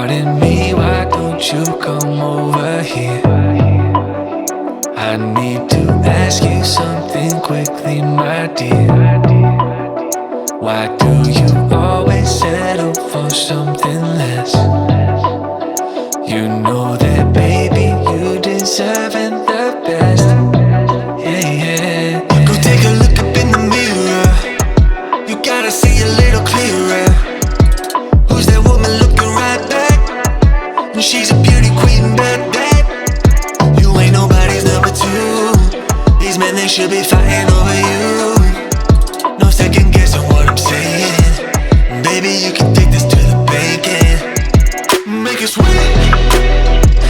Pardon me, why don't you come over here? I need to ask you something quickly, my dear. Why do you always settle for something less? You know that, baby, you deserving the best. Yeah, yeah. Go take a look up in the mirror. You gotta see a little clearer. Who's that woman looking right back? And she's a beauty queen, bad. You ain't nobody's number two. These men, they should be fighting over you. No second guessing what I'm saying. Baby, you can take this to the bank and make it sweet.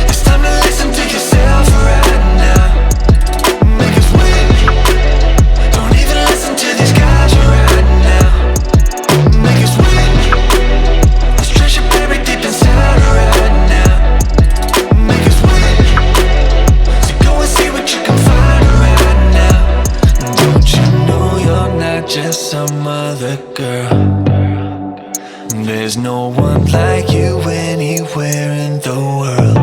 It's time to listen to yourself right now. Make it sweet. Don't even listen to these guys right now. Make it sweet. Let's treasure buried deep inside right now. Make it sweet. So go and see what you can find right now. Don't you know you're not just some other girl? There's no one like you anywhere in the world.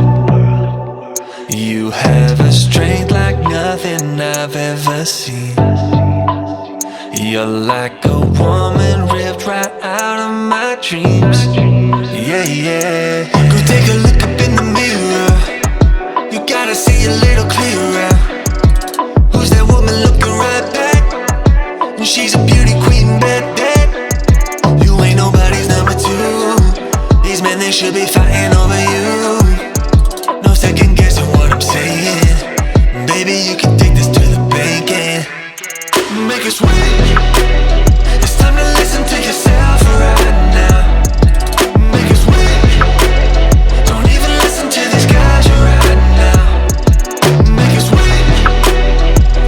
You have a strength like nothing I've ever seen. You're like a woman ripped right out of my dreams. Yeah, yeah. Go take a look up in the mirror. You gotta see a little clearer. Who's that woman looking right back? And she's a beauty queen, bad. You ain't nobody's number two. These men, they should be fighting over you. No second guessing what I'm saying. Baby, you can take this to the bank and make it sweet. It's time to listen to yourself right now. Make it sweet. Don't even listen to these guys right now. Make it sweet.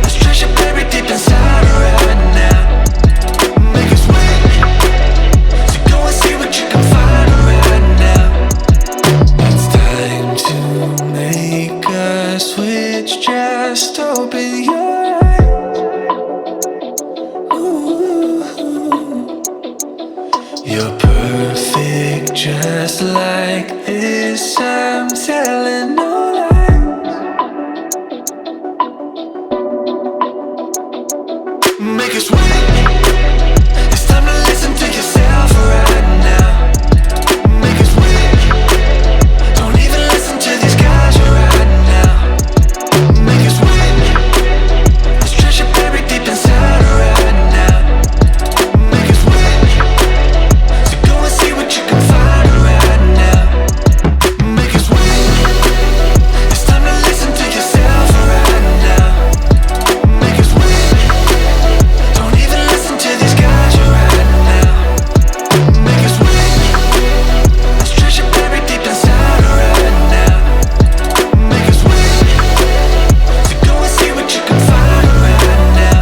Let's treasure buried deep inside right now. Make it sweet. So go and see what you can find right now. It's time to make a switch. Just open your eyes. Ooh. You're perfect just like this. I'm telling no lies. Make it sweet. It's time to listen to yourself right now. Make it sweet. Don't even listen to these guys right now. Make it sweet. Let's treasure buried deep inside right now. Make it sweet. So go and see what you can find right now. Make it sweet. It's time to listen to yourself right now. Make it sweet. Don't even listen to these guys right now. Make it sweet. Let's treasure buried deep inside right now. Make it sweet. So go and see what you can find right now.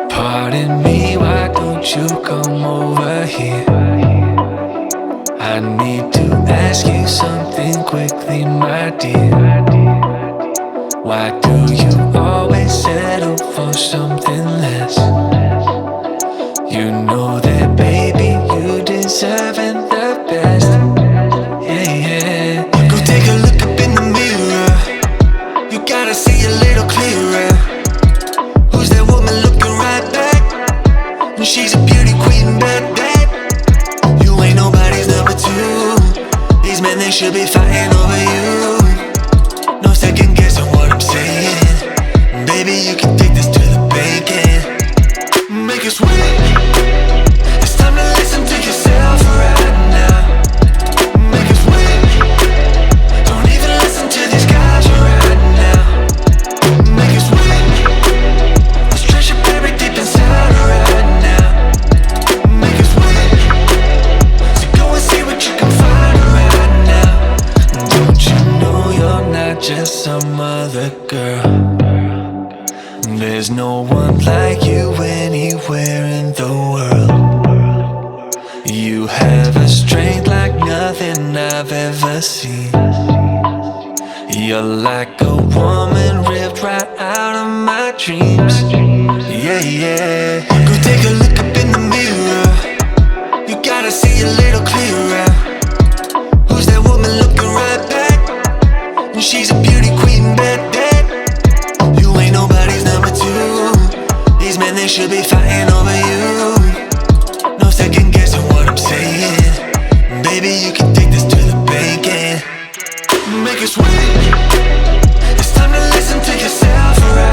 Pardon me, why don't you come over here? I need to ask you something quickly, my dear. Why do you always settle for something less? You know that, baby, you deserving the best. Yeah, yeah. Go take a look up in the mirror. You gotta see a little clearer. Who's that woman looking right back? And she's a beauty queen, bad. You ain't nobody's number two. These men, they should be fighting over you. No second guessing what I'm saying. Baby, you can take this to the bank and make it sweet. It's time to listen to yourself right now. Make it sweet. Don't even listen to these guys right now. Make it sweet. like you anywhere in the world. You have a strength like nothing I've ever seen. You're like a woman ripped right out of my dreams. Yeah, yeah. Go take a look up in the mirror. You gotta see a little clearer. Who's that woman looking right back? She's a beauty queen, bad. You ain't nobody's number two. These men, they should be fighting over you. No second guessing what I'm saying. Baby, you can take this to the bank and make it sweet. It's time to listen to yourself, alright?